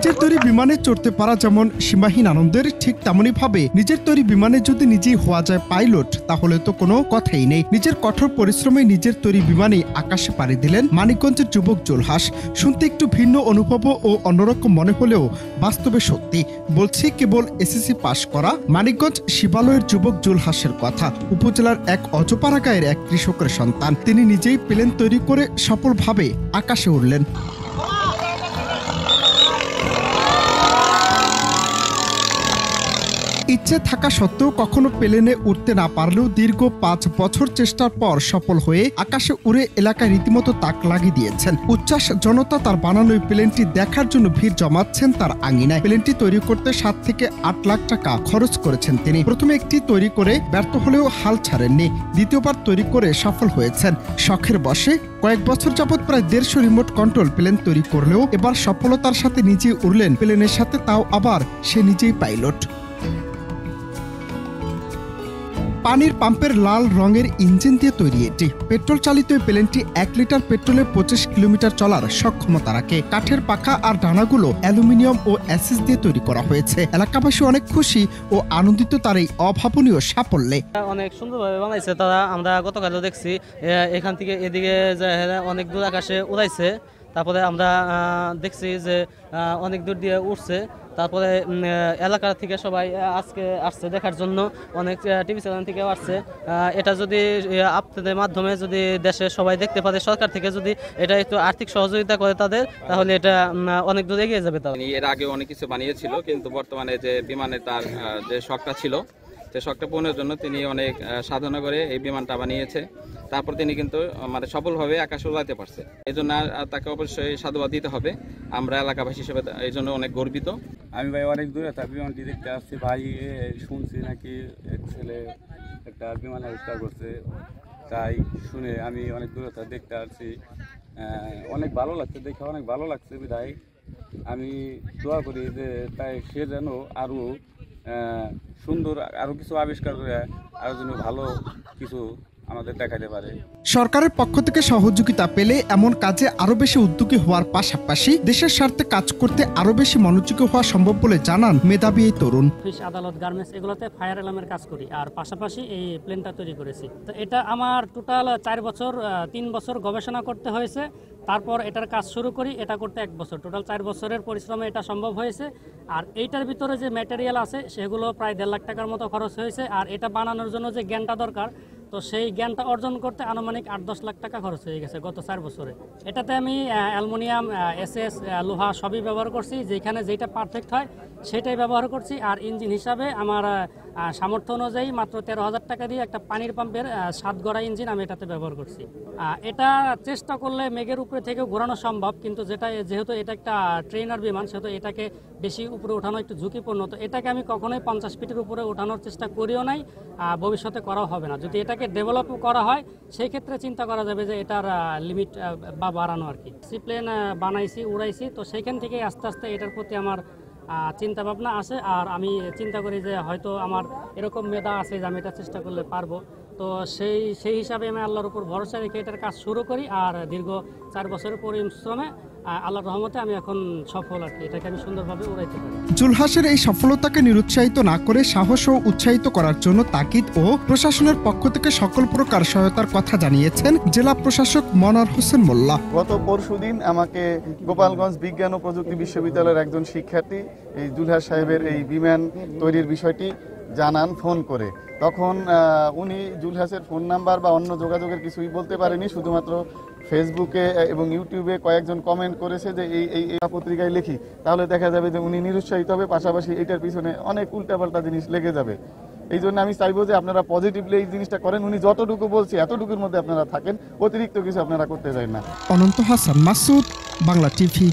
নিজের তৈরি বিমানে চড়তে পারা যেমন সীমাহীন আনন্দের, ঠিক তেমনই ভাবে নিজের তৈরি বিমানে যদি নিজেই হওয়া যায় পাইলট, তাহলে তো কোনো কথাই নেই। নিজের কঠোর পরিশ্রমে নিজের তৈরি বিমানে আকাশে পাড়ি দিলেন মানিকগঞ্জের যুবক জুলহাস। শুনতে একটু ভিন্ন অনুভব ও অন্যরকম মনে হলেও বাস্তবে সত্যি। বলছি কেবল এসএসসি পাশ করা মানিকগঞ্জ শিবালয়ের যুবক জুলহাসের কথা। উপজেলার এক অজপাড়া গায়ের এক কৃষকের সন্তান। তিনি নিজেই প্লেন তৈরি করে সফলভাবে আকাশে উড়লেন। ইচ্ছে থাকা সত্ত্বেও কখনো প্লেনে উঠতে না পারলেও দীর্ঘ 5 বছর চেষ্টার পর সফল হয়ে আকাশে উড়ে এলাকায় রীতিমতো তাক লাগিয়ে দিয়েছেন। উচ্ছ্বাস জনতা তার বানানো প্লেনটি দেখার জন্য ভিড় জমাচ্ছেন তার আঙিনায়। প্লেনটি তৈরি করতে 7 থেকে 8 লাখ টাকা খরচ করেছেন তিনি। প্রথমে একটি তৈরি করে ব্যর্থ হলেও হাল ছাড়েননি। দ্বিতীয়বার তৈরি করে সফল হয়েছেন। শখের বশে কয়েক বছর যাবৎ প্রায় 150 রিমোট কন্ট্রোল প্লেন তৈরি করলেও এবার সফলতার সাথে নিজেই উড়লেন প্লেনের সাথে, তাও আবার সে নিজেই পাইলট। পানির পাম্পের লাল রঙের ইঞ্জিন দিয়ে তৈরি এটি। পেট্রোল চালিত প্লেনটি 1 লিটার পেট্রোলে 25 কিলোমিটার চলার সক্ষমতা রাখে। কাঠের পাখা আর ডানাগুলো অ্যালুমিনিয়াম ও অ্যাসিস দিয়ে তৈরি করা হয়েছে। এলাকাবাসী অনেক খুশি ও আনন্দিত তার এই অভাবনীয় সাফল্যে। অনেক সুন্দরভাবে বানাইছে তারা। আমরা গতকালও দেখছি এখান থেকে এদিকে অনেক দূর আকাশে উড়াইছে। তারপরে আমরা দেখছি যে অনেক দূর দিয়ে উঠছে। তারপরে এলাকা থেকে সবাই আজকে আসছে দেখার জন্য, অনেক টিভি চ্যানেল থেকেও আসছে। এটা যদি আপনাদের মাধ্যমে যদি দেশে সবাই দেখতে পারে, সরকার থেকে যদি এটা একটু আর্থিক সহযোগিতা করে তাদের, তাহলে এটা অনেক দূর এগিয়ে যাবে। তাহলে এর আগে অনেক কিছু বানিয়েছিল, কিন্তু বর্তমানে যে বিমানে তার যে শখটা ছিল, সে শখটা পূরণের জন্য তিনি অনেক সাধনা করে এই বিমানটা বানিয়েছে। তারপর তিনি কিন্তু মানে সফলভাবে আকাশে উড়াতে পারছে। এই জন্য তাকে অবশ্যই সাধুবাদ দিতে হবে। আমরা এলাকাবাসী হিসেবে এই জন্য অনেক গর্বিত। আমি ভাই অনেক দূরে থাকি, বিমানটি দেখতে আসছি ভাই। শুনছি নাকি এক ছেলে একটা বিমান আবিষ্কার করছে, তাই শুনে আমি অনেক দূরে দেখতে আসছি। অনেক ভালো লাগছে, দেখে অনেক ভালো লাগছে। বিধায় আমি দোয়া করি যে তাই সে যেন আরও সুন্দর আরো কিছু আবিষ্কার করে আরো যেন ভালো কিছু আমাদের দেখাতে পারে। সরকারের পক্ষ থেকে সহযোগিতা পেলে এমন কাজে আরো বেশি উদ্যোগী হওয়ার পাশাপাশি দেশের স্বার্থে কাজ করতে আরো বেশি মনোযোগী হওয়া সম্ভব বলে জানান মেধাবী এই তরুণ। অফিস, আদালত, গার্মেন্টস এগুলোতে ফায়ার অ্যালার্মের কাজ করি, আর পাশাপাশি এই প্লেনটা তৈরি করেছি। তো এটা আমার টোটাল 3 বছর গবেষণা করতে হয়েছে। তারপর এটার কাজ শুরু করি, এটা করতে 1 বছর, টোটাল 4 বছরের পরিশ্রমে এটা সম্ভব হয়েছে। আর এইটার ভিতরে যে ম্যাটেরিয়াল আছে সেগুলো প্রায় 1.5 লাখ টাকার মতো খরচ হয়েছে। আর এটা বানানোর জন্য যে জ্ঞানটা দরকার, তো সেই জ্ঞানটা অর্জন করতে আনুমানিক 8-10 লাখ টাকা খরচ হয়ে গেছে গত 4 বছরে। এটাতে আমি অ্যালুমিনিয়াম, এসএস, লোহা সবই ব্যবহার করছি। যেখানে যেটা পারফেক্ট হয় সেটাই ব্যবহার করছি। আর ইঞ্জিন হিসাবে আমার সামর্থ্য অনুযায়ী মাত্র 13,000 টাকা দিয়ে একটা পানির পাম্পের 7 গড়া ইঞ্জিন আমি এটাতে ব্যবহার করছি। এটা চেষ্টা করলে মেঘের উপরে থেকে ঘোরানো সম্ভব, কিন্তু যেহেতু এটা একটা ট্রেনার বিমান, সেহেতু এটাকে বেশি উপরে ওঠানো একটু ঝুঁকিপূর্ণ। তো এটাকে আমি কখনোই 50 ফিটের উপরে ওঠানোর চেষ্টা করিও নাই, ভবিষ্যতে করাও হবে না। যদি এটাকে ডেভেলপ করা হয় সেই ক্ষেত্রে চিন্তা করা যাবে যে এটার লিমিট বা বাড়ানো আর কি। সিপ্লেন বানাইছি, উড়াইছি, তো সেইখান থেকে আস্তে আস্তে এটার প্রতি আমার চিন্তা ভাবনা আসে। আর আমি চিন্তা করি যে হয়তো আমার এরকম মেধা আছে যে আমি এটা চেষ্টা করলে পারবো। তো সেই হিসাবে আমি আল্লাহর উপর ভরসা রেখে এটার কাজ শুরু করি। আর দীর্ঘ 4 বছরের পরিশ্রমে আল্লাহর রহমতে আমি এখন সফল আর কি। এটাকে আমি সুন্দরভাবে উড়াইতে পারি। জুলহাসের এই সফলতাকে নিরুৎসাহিত না করে সাহস ও উৎসাহিত করার জন্য তাকিদ ও প্রশাসনের পক্ষ থেকে সকল প্রকার সহায়তার কথা জানিয়েছেন জেলা প্রশাসক মনার হোসেন মোল্লা। গত পরশুদিন আমাকে গোপালগঞ্জ বিজ্ঞান ও প্রযুক্তি বিশ্ববিদ্যালয়ের একজন শিক্ষার্থী এই জুলহাস সাহেবের এই বিমান তৈরির বিষয়টি জানান ফোন করে। তখন উনি জুলহাসের ফোন নাম্বার বা অন্য যোগাযোগের কিছুই বলতে পারেনি, শুধুমাত্র ফেসবুকে এবং ইউটিউবে কয়েকজন কমেন্ট করেছে যে এই পত্রিকায় লিখি, তাহলে দেখা যাবে যে উনি নিরুৎসাহিত হবে, পাশাপাশি এটার পিছনে অনেক উল্টাপাল্টা জিনিস লেগে যাবে। এই জন্য আমি চাইবো যে আপনারা পজিটিভলি এই জিনিসটা করেন। উনি যতটুকু বলছে এতটুকুর মধ্যে আপনারা থাকেন, অতিরিক্ত কিছু আপনারা করতে চান না। অনন্ত হাসান মাসুদ, বাংলা টিভি।